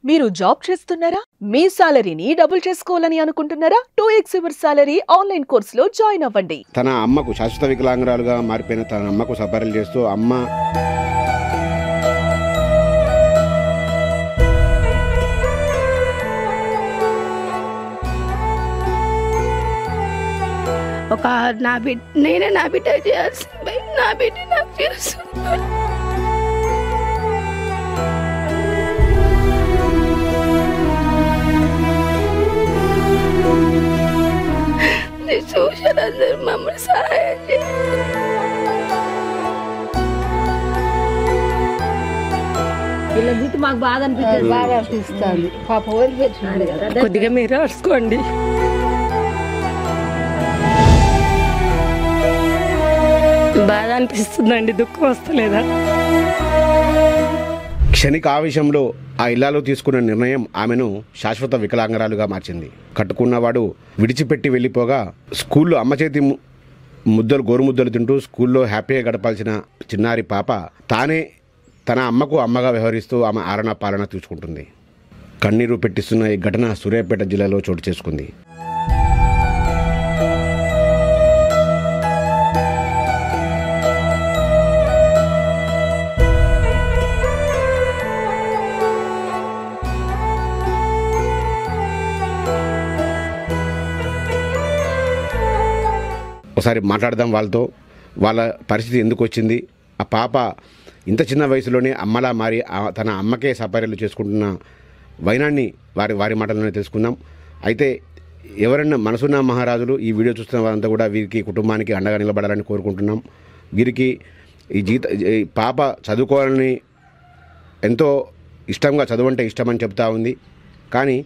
మీరు జాబ్ చేస్తున్నారా? మీ సాలరీని డబుల్ చేసుకోవాలని అనుకుంటున్నారా? 2x యువర్ సాలరీ ఆన్లైన్ కోర్సులో జాయిన్ అవ్వండి. తన అమ్మకు శాశ్వత వికలాంగురాలుగా మారిపోయిన తన అమ్మకు సపర్యలు చేస్తూ అమ్మ ఒక నేనే నా బిడ్డ చేయాల్సింది, నా బిడ్డ నాకు చేస్తుంది. చూసారందరూ మమ్మల్ని సహాయం చేయాలి. ఇలా చూసి మాకు బాధ అనిపిస్తుంది, బాగా అనిపిస్తుంది. పాప వదిలిపెట్టినాడు కదా, కొద్దిగా మీరు అరుచుకోండి. బాధ అనిపిస్తుందండి, దుఃఖం వస్తలేదా? క్షణిక ఆవేశంలో ఆ ఇల్లాలో తీసుకున్న నిర్ణయం ఆమెను శాశ్వత వికలాంగురాలుగా మార్చింది. కట్టుకున్నవాడు విడిచిపెట్టి వెళ్ళిపోగా స్కూల్లో అమ్మ చేతి గోరుముద్దలు తింటూ స్కూల్లో హ్యాపీగా గడపాల్సిన చిన్నారి పాప తానే తన అమ్మకు అమ్మగా వ్యవహరిస్తూ ఆమె ఆలన పాలన తీసుకుంటుంది. కన్నీరు పెట్టిస్తున్న ఈ ఘటన సూర్యాపేట జిల్లాలో చోటు చేసుకుంది. ఒకసారి మాట్లాడదాం వాళ్ళతో. వాళ్ళ పరిస్థితి ఎందుకు వచ్చింది, ఆ పాప ఇంత చిన్న వయసులోనే అమ్మలా మారి తన అమ్మకే సపర్యలు చేసుకుంటున్న వైనాన్ని వారి మాటల్లోనే తెలుసుకుందాం. అయితే ఎవరైనా మనసున్న మహారాజులు ఈ వీడియో చూస్తున్న వారంతా కూడా వీరికి కుటుంబానికి అండగా నిలబడాలని కోరుకుంటున్నాం. వీరికి ఈ పాప చదువుకోవాలని ఎంతో ఇష్టంగా, చదువంటే ఇష్టమని చెప్తా ఉంది. కానీ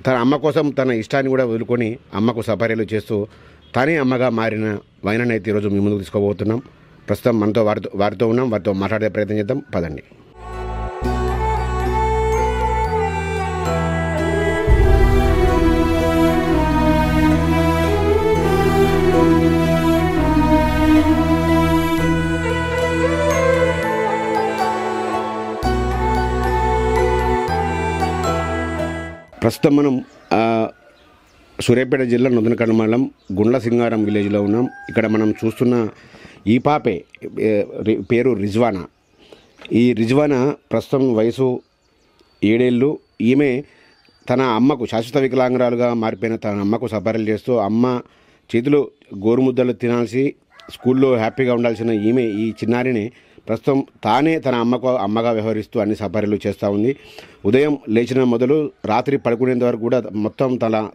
తన అమ్మ కోసం తన ఇష్టాన్ని కూడా వదులుకొని అమ్మకు సపర్యలు చేస్తూ తానే అమ్మగా మారిన వైనాన్ని అయితే ఈరోజు మీ ముందుకు తీసుకోబోతున్నాం. ప్రస్తుతం మనతో వారితో ఉన్నాం, వారితో మాట్లాడే ప్రయత్నం చేద్దాం. పదండి. ప్రస్తుతం మనం సూర్యాపేట జిల్లా నూతనకండ మండలం గుండ్ల సింగారం విలేజ్లో ఉన్నాం. ఇక్కడ మనం చూస్తున్న ఈ పాపే పేరు రిజ్వానా. ఈ రిజ్వానా ప్రస్తుతం వయసు 7 ఏళ్ళు. ఈమె తన అమ్మకు శాశ్వత వికలాంగురాలుగా మారిపోయిన తన అమ్మకు సపర్యలు చేస్తూ అమ్మ చేతిలో గోరుముద్దలు తినాల్సి స్కూల్లో హ్యాపీగా ఉండాల్సిన ఈమె ఈ చిన్నారిని ప్రస్తుతం తానే తన అమ్మకు అమ్మగా వ్యవహరిస్తూ అన్ని సపర్యలు చేస్తూ ఉంది. ఉదయం లేచిన మొదలు రాత్రి పడుకునేంత వరకు కూడా మొత్తం తన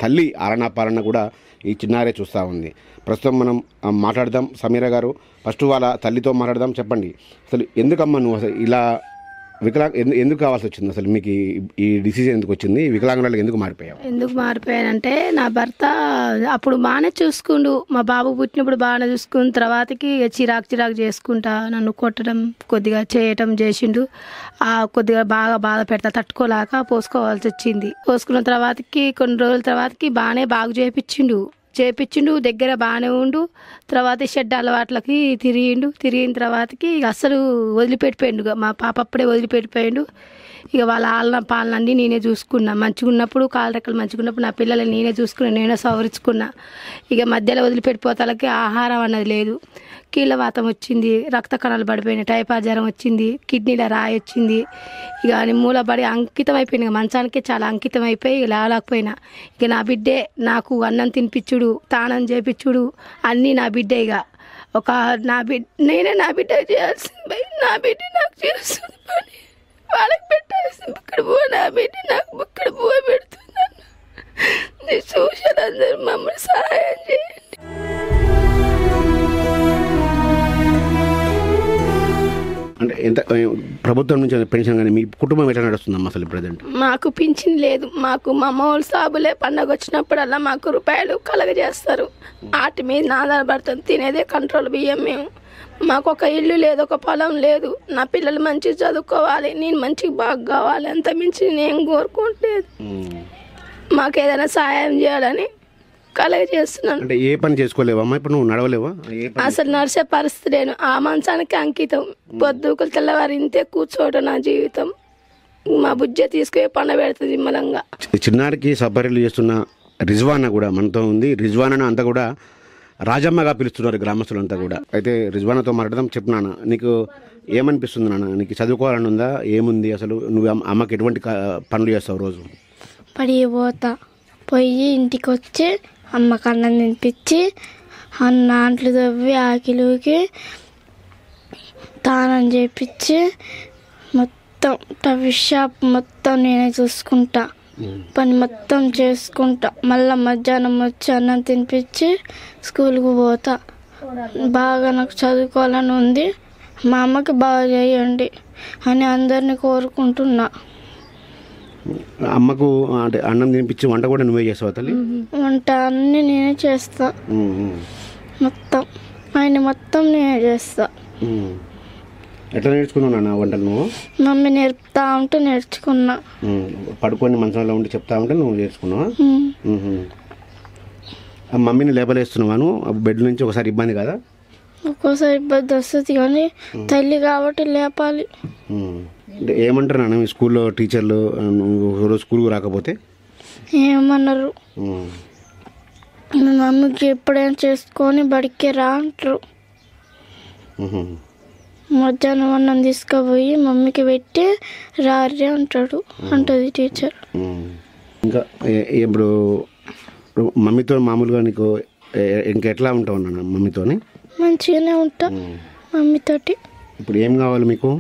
తల్లి ఆలనా పాలన కూడా ఈ చిన్నారే చూస్తూ ఉంది. ప్రస్తుతం మనం మాట్లాడదాం. సమీరా గారు, ఫస్ట్ వాళ్ళ తల్లితో మాట్లాడదాం. చెప్పండి, అసలు ఎందుకమ్మా నువ్వు అసలు ఇలా ఎందుకు కావాల్సి వచ్చింది? అసలు మీకు ఈ డిసిజన్ ఎందుకు వచ్చింది? వికలాంగురాలు ఎందుకు మారిపోయావు? ఎందుకు మారిపోయానంటే నా భర్త అప్పుడు బాగానే చూసుకుండు, మా బాబు పుట్టినప్పుడు బాగానే చూసుకున్న తర్వాతకి చిరాకు చేసుకుంటా నన్ను కొట్టడం, కొద్దిగా చేయటం చేసిండు. కొద్దిగా బాగా బాధ పెడతా తట్టుకోలేక పోసుకోవాల్సి వచ్చింది. పోసుకున్న తర్వాతకి కొన్ని రోజుల తర్వాతకి బాగా చేపించిండు, దగ్గర బాగానే ఉండు. తర్వాత షెడ్ అలవాట్లకి తిరిగిన తర్వాతకి ఇక అస్సలు వదిలిపెట్టిపోయిండు. మా పాప అప్పుడే వదిలిపెట్టిపోయిండు. ఇక వాళ్ళ ఆలన పాలనన్నీ నేనే చూసుకున్నా. మంచిగా ఉన్నప్పుడు కాలు రెక్కలు మంచిగా ఉన్నప్పుడు నా పిల్లల్ని నేనే చూసుకున్నా, నేనే సవరించుకున్నా. ఇక మధ్యలో వదిలిపెట్టిపోతాలకి ఆహారం అన్నది లేదు. కీళ్ళవాతం వచ్చింది, రక్త కణాలు పడిపోయినాయి, టైఫాయిడ్ జ్వరం వచ్చింది, కిడ్నీలో రాయి వచ్చింది. ఇక మూలబడి అంకితం అయిపోయింది. ఇక మంచానికే చాలా అంకితం అయిపోయి ఇక లేవలేకపోయినా. ఇక నా బిడ్డే నాకు అన్నం తినిపించుడు, తానం చేపించుడు అన్నీ నా బిడ్డే. ఇక నేనే నా బిడ్డ చేయాల్సింది, నా బిడ్డ నాకు చేస్తుంది పని. వాళ్ళకి పెట్టాల్సింది ఇక్కడ నా బిడ్డ నాకు ఇక్కడ పెడుతున్నాను. చూసారందరూ మమ్మల్ని సహాయం చేయండి. అంటే ఎంత ప్రభుత్వం నుంచి పెన్షన్ కానీ మీ కుటుంబం ఎట్లా నడుస్తుందమ్మా అసలు ప్రజెంట్? మాకు పింఛన్ లేదు. మాకు మా మామూలు సాబులే పండగ వచ్చినప్పుడల్లా మాకు రూపాయలు కలగజేస్తారు. వాటి మీద ఆధారపడుతుంది. తినేదే కంట్రోల్ బియ్యం. మాకు ఒక ఇల్లు లేదు, ఒక పొలం లేదు. నా పిల్లలు మంచిగా చదువుకోవాలి, నేను మంచిగా బాగా కావాలి, అంత మించి నేను కోరుకోవట్లేదు. మాకు ఏదైనా సహాయం చేయాలని కలగజేస్తున్నాను. అంటే ఏ పని చేసుకోలేవమ్మా? ఇప్పుడు నువ్వు నడవలేవా? అసలు నడిచే పరిస్థితి లేను. ఆ మంచానికి అంకితం. పొద్దుకులు తెల్లవారు ఇంతే కూర్చోవడం నా జీవితం. మా బుజ్జ తీసుకుపోయి పండ పెడుతుంది నిమ్మలంగా. చిన్నారికి సపర్యలు చేస్తున్న రిజ్వానా కూడా మనతో ఉంది. రిజ్వానాను అంతా కూడా రాజమ్మగా పిలుస్తున్నారు గ్రామస్తులంతా కూడా. అయితే రిజ్వానాతో మాట్లాడదాం. చెప్పు నాన్న, నీకు ఏమనిపిస్తుంది నాన్న? నీకు చదువుకోవాలని ఉందా? ఏముంది అసలు? నువ్వు అమ్మకి ఎటువంటి పనులు చేస్తావు రోజు? పడికి పోతా, పోయి ఇంటికి వచ్చి అమ్మకి అన్నం తినిపించి అంట్లు తవ్వి ఆకిలికి తానం చేపించి మొత్తం టవీ షాప్ మొత్తం నేనే చూసుకుంటా, పని మొత్తం చేసుకుంటా. మళ్ళీ మధ్యాహ్నం వచ్చి అన్నం తినిపించి స్కూల్కి పోతా. బాగా నాకు చదువుకోవాలని ఉంది. మా అమ్మకి బాగా చేయండి అని అందరినీ కోరుకుంటున్నా. అమ్మకు అంటే అన్నం తినిపించి వంట కూడా నువ్వే చేస్తావా తల్లి? వంట అన్నీ నేనే చేస్తా, మొత్తం ఆయన మొత్తం నేనే చేస్తా. ఎట్లా నేర్చుకున్నావు నాన్న వంటలు నువ్వు? మమ్మీ నేర్పుతా ఉంటే నేర్చుకున్నా. పడుకొని మంచంలో ఉండి చెప్తా ఉంటే నువ్వు నేర్చుకున్నావా? మమ్మీని లేపలేస్తున్నావాను బెడ్ నుంచి? ఒకసారి ఇబ్బంది కదా? ఒక్కోసారి ఇబ్బంది వస్తుంది కానీ తల్లి కాబట్టి లేపాలి. ఏమంటారు నాన్న మీ స్కూల్లో టీచర్లు నువ్వు స్కూల్కి రాకపోతే? ఏమన్నారు, మమ్మీకి ఎప్పుడైనా చేసుకొని బడికి రా అంటారు. మధ్యాహ్నం అన్నం తీసుకుపోయి మమ్మీకి పెట్టి రారి అంటాడు అంటది టీచర్. ఇంకా ఇప్పుడు మమ్మీతో మామూలుగా నీకు ఇంకెట్లా ఉంటావు నాన్న మమ్మీతోని? మంచిగానే ఉంటా మమ్మీతోటి. ఇప్పుడు ఏం కావాలి మీకు?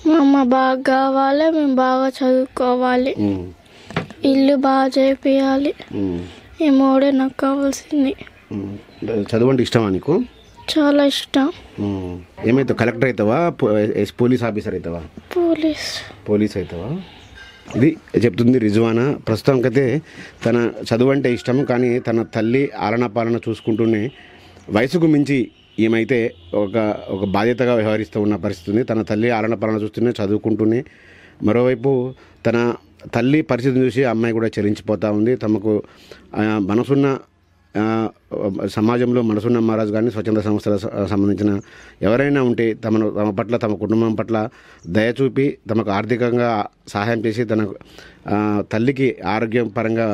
మా అమ్మ బాగా కావాలి, మేము బాగా చదువుకోవాలి, ఇల్లు బాగా చేపియాలి. ఈ మూడే నాకు కావాల్సింది. చదువు అంటే ఇష్టమా నీకు? చాలా ఇష్టం. ఏమైతావు? కలెక్టర్ అవుతావా? పోలీస్ ఆఫీసర్ అవుతావా? పోలీస్ అవుతావా? ఇది చెప్తుంది రిజ్వానా. ప్రస్తుతానికైతే తన చదువు అంటే ఇష్టం, కానీ తన తల్లి ఆలన పాలన చూసుకుంటూనే వయసుకు మించి ఈమెయితే ఒక బాధ్యతగా వ్యవహరిస్తూ ఉన్న పరిస్థితి ఉంది. తన తల్లి ఆలన పాలన చూస్తూనే చదువుకుంటూనే మరోవైపు తన తల్లి పరిస్థితిని చూసి అమ్మాయి కూడా చెల్లించిపోతూ ఉంది. తమకు మనసున్న సమాజంలో మనసున్న మహారాజు కానీ స్వచ్ఛంద సంస్థలకు సంబంధించిన ఎవరైనా ఉంటే తమ పట్ల తమ కుటుంబం పట్ల దయ చూపి తమకు ఆర్థికంగా సహాయం చేసి తన తల్లికి ఆరోగ్యం పరంగా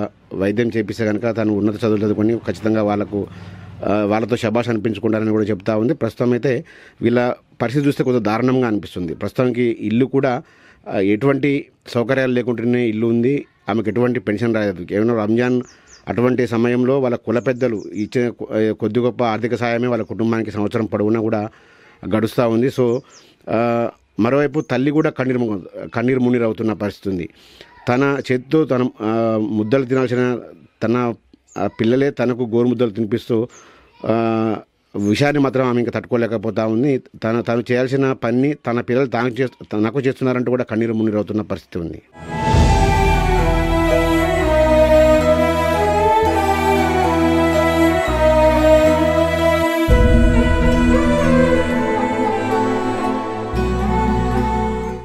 వైద్యం చేపిస్తే కనుక తను ఉన్నత చదువులు చదువుకొని ఖచ్చితంగా వాళ్ళతో శబాష్ అనిపించుకుంటారని కూడా చెప్తా ఉంది. ప్రస్తుతం అయితే వీళ్ళ పరిస్థితి చూస్తే కొంచెం దారుణంగా అనిపిస్తుంది. ప్రస్తుతానికి ఇల్లు కూడా ఎటువంటి సౌకర్యాలు లేకుండానే ఇల్లు ఉంది. ఆమెకు ఎటువంటి పెన్షన్ రాలేదు. కేవలం రంజాన్ అటువంటి సమయంలో వాళ్ళ కుల పెద్దలు ఇచ్చిన కొద్ది గొప్ప ఆర్థిక సాయమే వాళ్ళ కుటుంబానికి సంవత్సరం పొడవునా కూడా గడుస్తూ ఉంది. సో మరోవైపు తల్లి కూడా కన్నీరు మున్నీరు అవుతున్న పరిస్థితి ఉంది. తన చేతితో తన ముద్దలు తినాల్సిన తన పిల్లలే తనకు గోరుముద్దలు తినిపిస్తూ విషయాన్ని మాత్రం ఆమె ఇంకా తట్టుకోలేకపోతా ఉంది. తను చేయాల్సిన పని తన పిల్లలు తనకు చేస్తున్నారంటూ కూడా కన్నీరు మున్నీరు అవుతున్న పరిస్థితి ఉంది.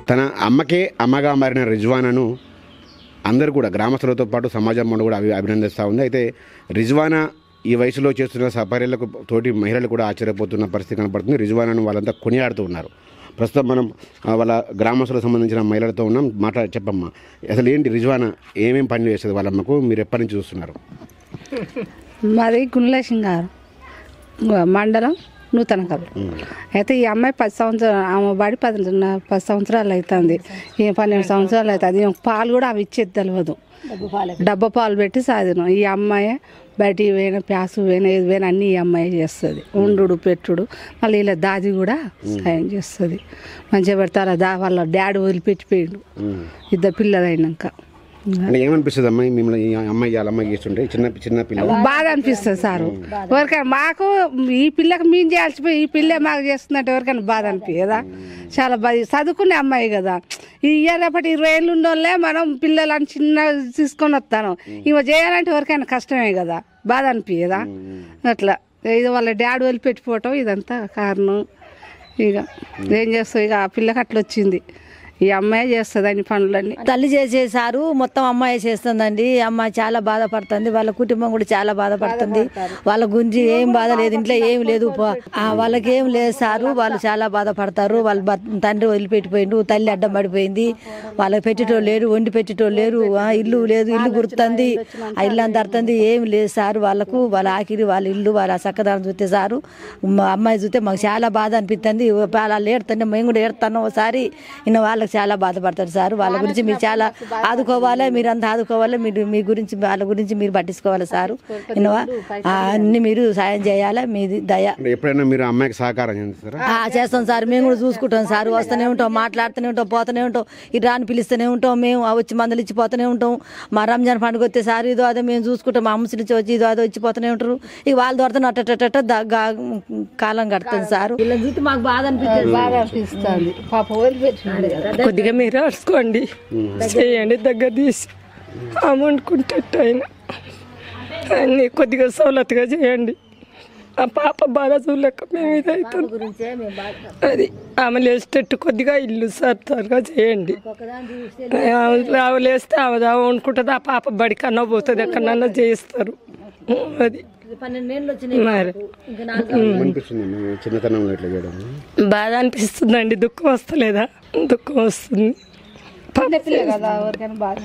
తన అమ్మకే అమ్మగా మారిన రిజ్వానాను అందరూ కూడా గ్రామస్తులతో పాటు సమాజం కూడా అభినందిస్తూ ఉంది. అయితే రిజ్వానా ఈ వయసులో చేస్తున్న సపర్యలకు తోటి మహిళలు కూడా ఆశ్చర్యపోతున్న పరిస్థితి కనపడుతుంది. రిజ్వానాను వాళ్ళంతా కొనియాడుతూ ఉన్నారు. ప్రస్తుతం మనం వాళ్ళ గ్రామస్తులకు సంబంధించిన మహిళలతో ఉన్నాం. చెప్పమ్మా, అసలు ఏంటి రిజ్వానా ఏమేమి పనులు చేస్తుంది వాళ్ళమ్మకు? మీరు ఎప్పటి నుంచి చూస్తున్నారు? మాది గుండ్లసింగారు మండలం నూతనకల్. అయితే ఈ అమ్మాయి 10 సంవత్సరాలు, ఆమె బడి 10 సంవత్సరాలు అవుతుంది. 12 సంవత్సరాలు అవుతుంది. పాలు కూడా అవి ఇచ్చేది తెలియదు. డబ్బా పాలు పెట్టి సాధినం. ఈ అమ్మాయి బయటికి పోయినా ప్యాసు పోయినా ఏది పోయినా అన్నీ ఈ అమ్మాయి చేస్తుంది. ఉండు పెట్టుడు, మళ్ళీ ఇలా దాది కూడా సాయం చేస్తుంది. మంచిగా పెడతారు. వాళ్ళ డాడీ వదిలిపెట్టిపోయిండు 2 పిల్లలు అయినాక. ఏమనిపిస్తుంది అమ్మాయి మిమ్మల్ని అమ్మాయి అమ్మాయి చేస్తుంటే చిన్న పిల్ల బాధ అనిపిస్తుంది సారు. ఎవరికైనా మాకు ఈ పిల్లకి మేము చేయాల్సిపోయి ఈ పిల్ల మాకు చేస్తుందంటే ఎవరికైనా బాధ అనిపించదా? చాలా బాధ. చదువుకునే అమ్మాయి కదా, ఇయ్యేపటి 20 ఏళ్ళు ఉన్నోళ్ళే మనం పిల్లలని చిన్న తీసుకొని వస్తాను. ఇవ చేయాలంటే ఎవరికైనా కష్టమే కదా, బాధ అనిపించదా? అట్లా ఇది వాళ్ళ డాడీ వదిలిపెట్టిపోవటం ఇదంతా కారణం. ఇక ఏం చేస్తావు, ఇక ఆ పిల్లకి అట్లా వచ్చింది. ఈ అమ్మాయి చేస్తుంది అన్ని పనులన్నీ. తల్లి చేసేసారు మొత్తం అమ్మాయి చేస్తుందండి. అమ్మాయి చాలా బాధపడుతుంది, వాళ్ళ కుటుంబం కూడా చాలా బాధపడుతుంది. వాళ్ళ గురించి ఏం బాధ లేదు, ఇంట్లో ఏం లేదు, వాళ్ళకి ఏం లేదు సారు. వాళ్ళు చాలా బాధపడతారు. వాళ్ళ తండ్రి వదిలిపెట్టిపోయిండు, తల్లి అడ్డం పడిపోయింది, వాళ్ళకి పెట్టేటోళ్ళు లేరు, వండి పెట్టేటోళ్ళు లేరు, ఇల్లు లేదు, ఇల్లు గుర్తుంది, ఆ ఇల్లు అంత అర్థంది, ఏం లేదు సారు. వాళ్ళకు వాళ్ళ ఆఖరి వాళ్ళ ఇల్లు వాళ్ళ చక్కదనం చూస్తే సారు. మా అమ్మాయి చూస్తే మాకు చాలా బాధ అనిపిస్తుంది. వాళ్ళు ఏడుతుంటే మేము కూడా ఏడుతున్నాం ఒకసారి. ఇన్న వాళ్ళకి చాలా బాధపడతారు సార్. వాళ్ళ గురించి మీరు చాలా ఆదుకోవాలి, మీరు అంతా ఆదుకోవాలి. మీరు మీ గురించి వాళ్ళ గురించి మీరు పట్టించుకోవాలి సారు. ఇన్నవా అన్ని మీరు సాయం చేయాలి, మీది దయ. ఎప్పుడైనా మీరు అమ్మాయికి సహకారం చేస్తారా? చేస్తాం సార్, మేము కూడా చూసుకుంటాం సార్. వస్తూనే ఉంటాం, మాట్లాడుతూనే ఉంటాం, పోతూనే ఉంటాం, ఇటు రాని పిలుస్తూనే ఉంటాం, మేము వచ్చి మందులు ఇచ్చిపోతూనే ఉంటాం. మా రంజాన్ పండుగ వస్తే సార్ ఇదో అదే మేము చూసుకుంటాం. మా అమ్మ నుంచి వచ్చి ఇదో అదో ఇచ్చిపోతూనే ఉంటారు. ఇక వాళ్ళ దొరతను అట్ట కాలం కడుతుంది సార్. వీళ్ళని చూస్తే మాకు బాధ అనిపిస్తుంది, బాగా అనిపిస్తుంది. పాప వదిలిపెట్టినాడు కదా. కొద్దిగా మీరు అడుచుకోండి, చేయండి, దగ్గర తీసి అమ్ముకుంటైనా అన్ని కొద్దిగా సౌలతుగా చేయండి. ఆ పాప బాధ చూడలేక మేము ఇదవుతాం. అది ఆమె లేచేటట్టు కొద్దిగా ఇల్లు సర్గా చేయండి. ఆమె లేస్తే ఆమె వండుకుంటుంది, ఆ పాప బడికన్నా పోతుంది, ఎక్కడన్నా చేయిస్తారు. అది మరి బాధ అనిపిస్తుందండి. దుఃఖం వస్తలేదా? దుఃఖం వస్తుంది. కదా ఎవరికైనా బాగా